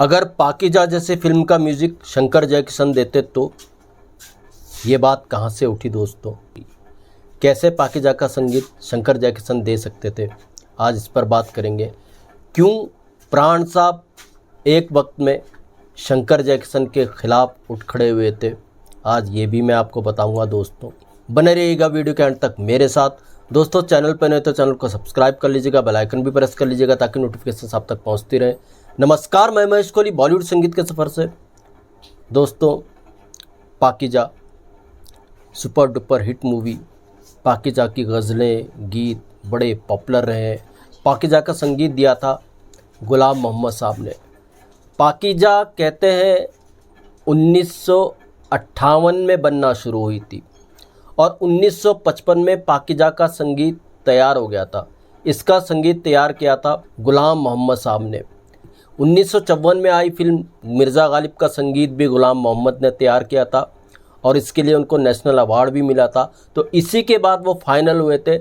अगर पाकीजा जैसे फिल्म का म्यूजिक शंकर जयकिशन देते तो ये बात कहाँ से उठी दोस्तों? कैसे पाकीजा का संगीत शंकर जयकिशन दे सकते थे? आज इस पर बात करेंगे। क्यों प्राण साहब एक वक्त में शंकर जयकिशन के खिलाफ उठ खड़े हुए थे, आज ये भी मैं आपको बताऊंगा दोस्तों। बने रहिएगा वीडियो के अंत तक मेरे साथ। दोस्तों चैनल पर नहीं तो चैनल को सब्सक्राइब कर लीजिएगा, बेल आइकन भी प्रेस कर लीजिएगा ताकि नोटिफिकेशन आप तक पहुंचती रहे। नमस्कार, मैं महेश कोहली बॉलीवुड संगीत के सफ़र से। दोस्तों पाकीजा सुपर डुपर हिट मूवी, पाकीजा की गज़लें गीत बड़े पॉपुलर रहे हैं। पाकीजा का संगीत दिया था गुलाम मोहम्मद साहब ने। पाकीजा कहते हैं 1958 में बनना शुरू हुई थी और 1955 में पाकीजा का संगीत तैयार हो गया था। इसका संगीत तैयार किया था गुलाम मोहम्मद साहब ने। 1954 में आई फिल्म मिर्ज़ा गालिब का संगीत भी गुलाम मोहम्मद ने तैयार किया था और इसके लिए उनको नेशनल अवार्ड भी मिला था। तो इसी के बाद वो फाइनल हुए थे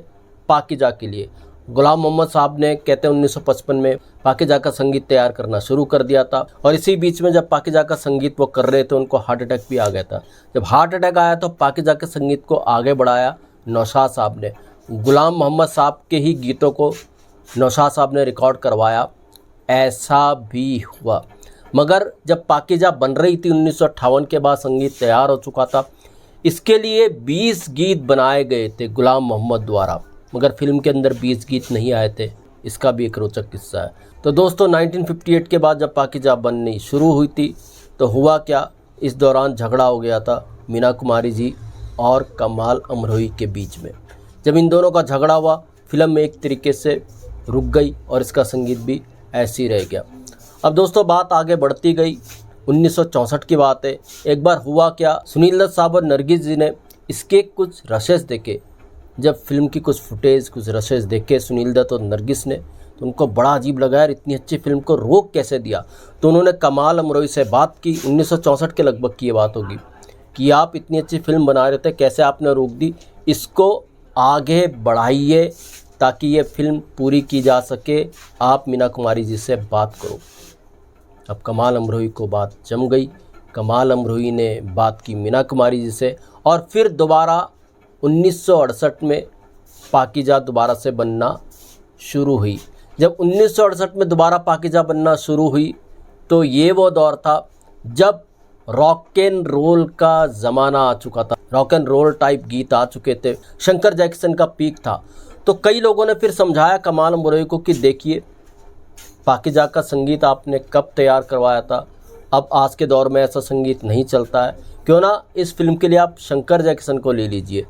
पाकीजा के लिए। गुलाम मोहम्मद साहब ने कहते हैं 1955 में पाकीजा का संगीत तैयार करना शुरू कर दिया था और इसी बीच में जब पाकीजा का संगीत वो कर रहे थे उनको हार्ट अटैक भी आ गया था। जब हार्ट अटैक आया तो पाकीजा के संगीत को आगे बढ़ाया नौशाद साहब ने। गुलाम मोहम्मद साहब के ही गीतों को नौशाद साहब ने रिकॉर्ड करवाया। ऐसा भी हुआ, मगर जब पाकीजा बन रही थी 1958 के बाद संगीत तैयार हो चुका था। इसके लिए 20 गीत बनाए गए थे गुलाम मोहम्मद द्वारा, मगर फिल्म के अंदर 20 गीत नहीं आए थे। इसका भी एक रोचक किस्सा है। तो दोस्तों 1958 के बाद जब पाकीजा बननी शुरू हुई थी तो हुआ क्या, इस दौरान झगड़ा हो गया था मीना कुमारी जी और कमाल अमरोही के बीच में। जब इन दोनों का झगड़ा हुआ फिल्म एक तरीके से रुक गई और इसका संगीत भी ऐसे ही रह गया। अब दोस्तों बात आगे बढ़ती गई। 1964 की बात है। एक बार हुआ क्या, सुनील दत्त साहब और नरगिस जी ने इसके कुछ रशेस देखे। जब फिल्म की कुछ फुटेज कुछ रशेस देखे सुनील दत्त और नरगिस ने, तो उनको बड़ा अजीब लगा, यार इतनी अच्छी फिल्म को रोक कैसे दिया। तो उन्होंने कमाल अमरोही से बात की। 1964 के लगभग की ये बात होगी कि आप इतनी अच्छी फिल्म बना रहे थे, कैसे आपने रोक दी, इसको आगे बढ़ाइए ताकि ये फिल्म पूरी की जा सके। आप मीना कुमारी जी से बात करो। अब कमाल अमरोही को बात जम गई। कमाल अमरोही ने बात की मीना कुमारी जी से और फिर दोबारा 1968 में पाकीजा दोबारा से बनना शुरू हुई। जब 1968 में दोबारा पाकीजा बनना शुरू हुई तो ये वो दौर था जब रॉक एंड रोल का ज़माना आ चुका था। रॉक एंड रोल टाइप गीत आ चुके थे। शंकर जयकिशन का पीक था। तो कई लोगों ने फिर समझाया कमाल अमरोही को कि देखिए पाकीजा का संगीत आपने कब तैयार करवाया था, अब आज के दौर में ऐसा संगीत नहीं चलता है, क्यों ना इस फिल्म के लिए आप शंकर जयकिशन को ले लीजिए।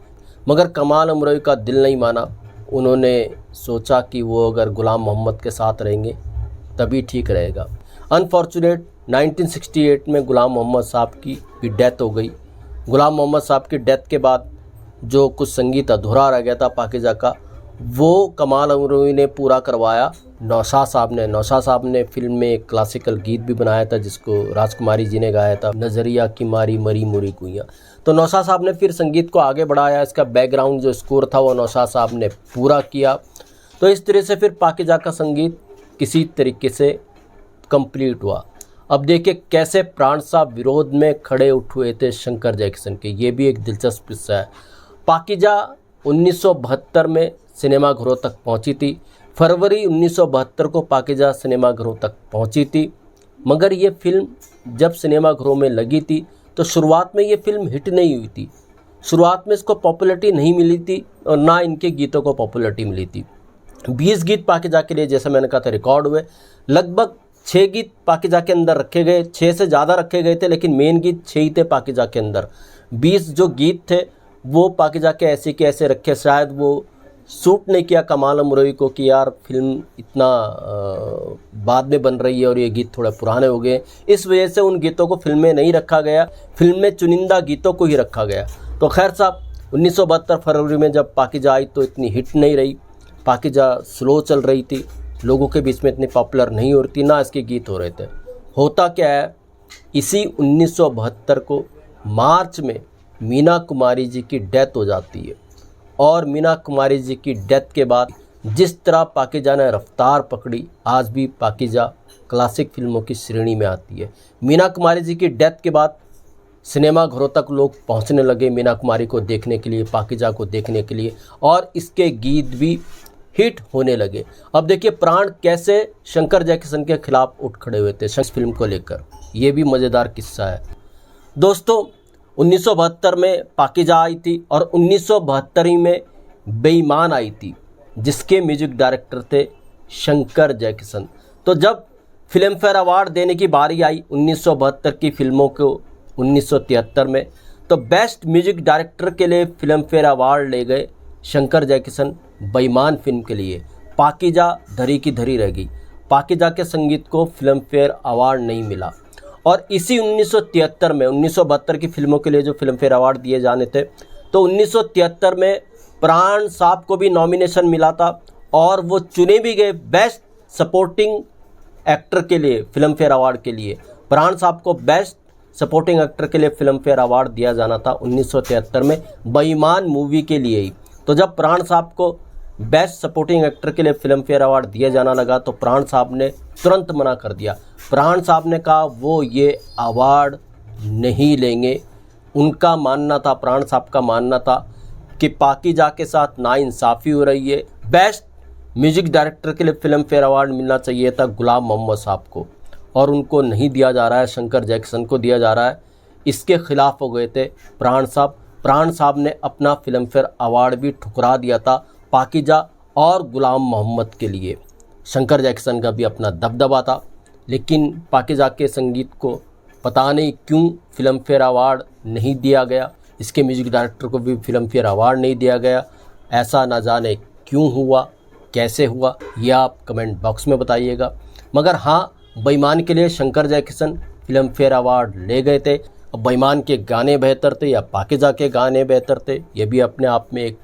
मगर कमाल अमरोही का दिल नहीं माना। उन्होंने सोचा कि वो अगर गुलाम मोहम्मद के साथ रहेंगे तभी ठीक रहेगा। अनफॉर्चुनेट 1968 में गुलाम मोहम्मद साहब की भी डेथ हो गई। गुलाम मोहम्मद साहब की डेथ के बाद जो कुछ संगीत अधूरा रह गया था पाकीजा का, वो कमाल अमरोही ने पूरा करवाया नौशाद साहब ने। नौशाद साहब ने फिल्म में एक क्लासिकल गीत भी बनाया था जिसको राजकुमारी जी ने गाया था, नज़रिया की मारी मरी मुरी कुइयाँ। तो नौशाद साहब ने फिर संगीत को आगे बढ़ाया। इसका बैकग्राउंड जो स्कोर था वो नौशाद साहब ने पूरा किया। तो इस तरह से फिर पाकीजा का संगीत किसी तरीके से कंप्लीट हुआ। अब देखिए कैसे प्राण साहब विरोध में खड़े उठ हुए थे शंकर जयकिशन के, ये भी एक दिलचस्प किस्सा है। पाकीजा 1972 में सिनेमाघरों तक पहुंची थी। फरवरी 1972 को पाकीजा सिनेमाघरों तक पहुंची थी। मगर ये फिल्म जब सिनेमाघरों में लगी थी तो शुरुआत में ये फिल्म हिट नहीं हुई थी। शुरुआत में इसको पॉपुलैरिटी नहीं मिली थी और ना इनके गीतों को पॉपुलैरिटी मिली थी। 20 गीत पाकीजा के लिए जैसे मैंने कहा था रिकॉर्ड हुए। लगभग 6 गीत पाकीजा के अंदर रखे गए, 6 से ज़्यादा रखे गए थे, लेकिन मेन गीत 6 ही थे पाकीजा के अंदर। 20 जो गीत थे वो पाकीजा के ऐसे के ऐसे रखे। शायद वो सूट नहीं किया कमाल अमरोही को कि यार फिल्म इतना बाद में बन रही है और ये गीत थोड़े पुराने हो गए। इस वजह से उन गीतों को फिल्म में नहीं रखा गया, फिल्म में चुनिंदा गीतों को ही रखा गया। तो खैर साहब 1972 फरवरी में जब पाकीजा आई तो इतनी हिट नहीं रही। पाकीजा स्लो चल रही थी, लोगों के बीच में इतनी पॉपुलर नहीं हो रही थी, ना इसके गीत हो रहे थे। होता क्या है, इसी 1972 को मार्च में मीना कुमारी जी की डेथ हो जाती है और मीना कुमारी जी की डेथ के बाद जिस तरह पाकीजा ने रफ्तार पकड़ी, आज भी पाकीजा क्लासिक फिल्मों की श्रेणी में आती है। मीना कुमारी जी की डेथ के बाद सिनेमा घरों तक लोग पहुंचने लगे मीना कुमारी को देखने के लिए, पाकीजा को देखने के लिए, और इसके गीत भी हिट होने लगे। अब देखिए प्राण कैसे शंकर जयकिशन के खिलाफ उठ खड़े हुए थे इस फिल्म को लेकर, ये भी मज़ेदार किस्सा है। दोस्तों 1972 में पाकीजा आई थी और 1972 में बेईमान आई थी, जिसके म्यूजिक डायरेक्टर थे शंकर जयकिशन। तो जब फिल्म फेयर अवार्ड देने की बारी आई 1972 की फिल्मों को 1973 में, तो बेस्ट म्यूजिक डायरेक्टर के लिए फिल्म फेयर अवार्ड ले गए शंकर जयकिशन बेईमान फिल्म के लिए। पाकीजा धरी की धरी रह गई। पाकीजा के संगीत को फिल्म फेयर अवार्ड नहीं मिला। और इसी 1973 में 1972 की फिल्मों के लिए जो फिल्म फेयर अवार्ड दिए जाने थे, तो 1973 में प्राण साहब को भी नॉमिनेशन मिला था और वो चुने भी गए बेस्ट सपोर्टिंग एक्टर के लिए फिल्म फेयर अवार्ड के लिए। प्राण साहब को बेस्ट सपोर्टिंग एक्टर के लिए फिल्म फेयर अवार्ड दिया जाना था 1973 में बेईमान मूवी के लिए ही। तो जब प्राण साहब को बेस्ट सपोर्टिंग एक्टर के लिए फिल्म फेयर अवार्ड दिया जाना लगा, तो प्राण साहब ने तुरंत मना कर दिया। प्राण साहब ने कहा वो ये अवार्ड नहीं लेंगे। उनका मानना था, प्राण साहब का मानना था कि पाकीजा के साथ नाइंसाफ़ी हो रही है। बेस्ट म्यूजिक डायरेक्टर के लिए फिल्म फेयर अवार्ड मिलना चाहिए था गुलाम मोहम्मद साहब को, और उनको नहीं दिया जा रहा है, शंकर जयकिशन को दिया जा रहा है। इसके खिलाफ हो गए थे प्राण साहब। प्राण साहब ने अपना फिल्म फेयर अवार्ड भी ठुकरा दिया था पाकीजा और गुलाम मोहम्मद के लिए। शंकर जयकिशन का भी अपना दबदबा था, लेकिन पाकीजा के संगीत को पता नहीं क्यों फिल्म फेयर अवार्ड नहीं दिया गया। इसके म्यूजिक डायरेक्टर को भी फिल्म फेयर अवार्ड नहीं दिया गया। ऐसा ना जाने क्यों हुआ, कैसे हुआ, यह आप कमेंट बॉक्स में बताइएगा। मगर हाँ, बेईमान के लिए Shankar Jaikishan film fair award ले गए थे। अब बेईमान के गाने बेहतर थे या पाकीजा के गाने बेहतर थे, ये भी अपने आप में एक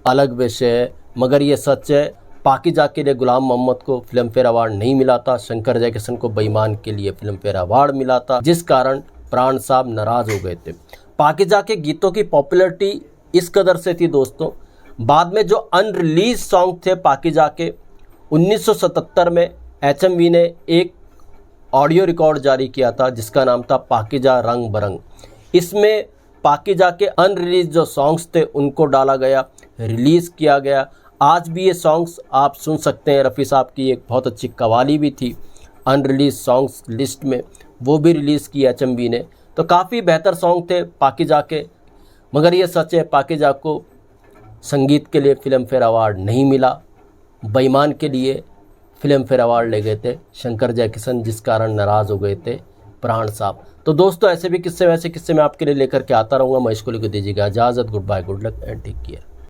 अलग विषय है। मगर ये सच है, पाकीजा के लिए गुलाम मोहम्मद को फिल्म फेयर अवार्ड नहीं मिला था, शंकर जयकिशन को बेईमान के लिए फिल्म फेयर अवार्ड मिला था, जिस कारण प्राण साहब नाराज़ हो गए थे। पाकीजा के गीतों की पॉपुलैरिटी इस कदर से थी दोस्तों, बाद में जो अनरिलीज सॉन्ग थे पाकीजा के, 1977 में HMV ने एक ऑडियो रिकॉर्ड जारी किया था जिसका नाम था पाकीजा रंग बरंग। इसमें पाकीजा के अनरिलीज जो सॉन्ग्स थे उनको डाला गया, रिलीज़ किया गया। आज भी ये सॉन्ग्स आप सुन सकते हैं। रफ़ी साहब की एक बहुत अच्छी कवाली भी थी अनरिलीज सॉन्ग्स लिस्ट में, वो भी रिलीज़ की HMV ने। तो काफ़ी बेहतर सॉन्ग थे पाकीजा के। मगर ये सच है, पाकीजा को संगीत के लिए फिल्म फेयर अवार्ड नहीं मिला। बेईमान के लिए फिल्म फेयर अवार्ड ले गए थे शंकर जयकिशन, जिस कारण नाराज़ हो गए थे प्राण साहब। तो दोस्तों ऐसे भी किस्से वैसे किस्से मैं आपके लिए लेकर के आता रहूँगा। महेश कोहली को दीजिएगा इजाज़त। Goodbye, good luck and take care.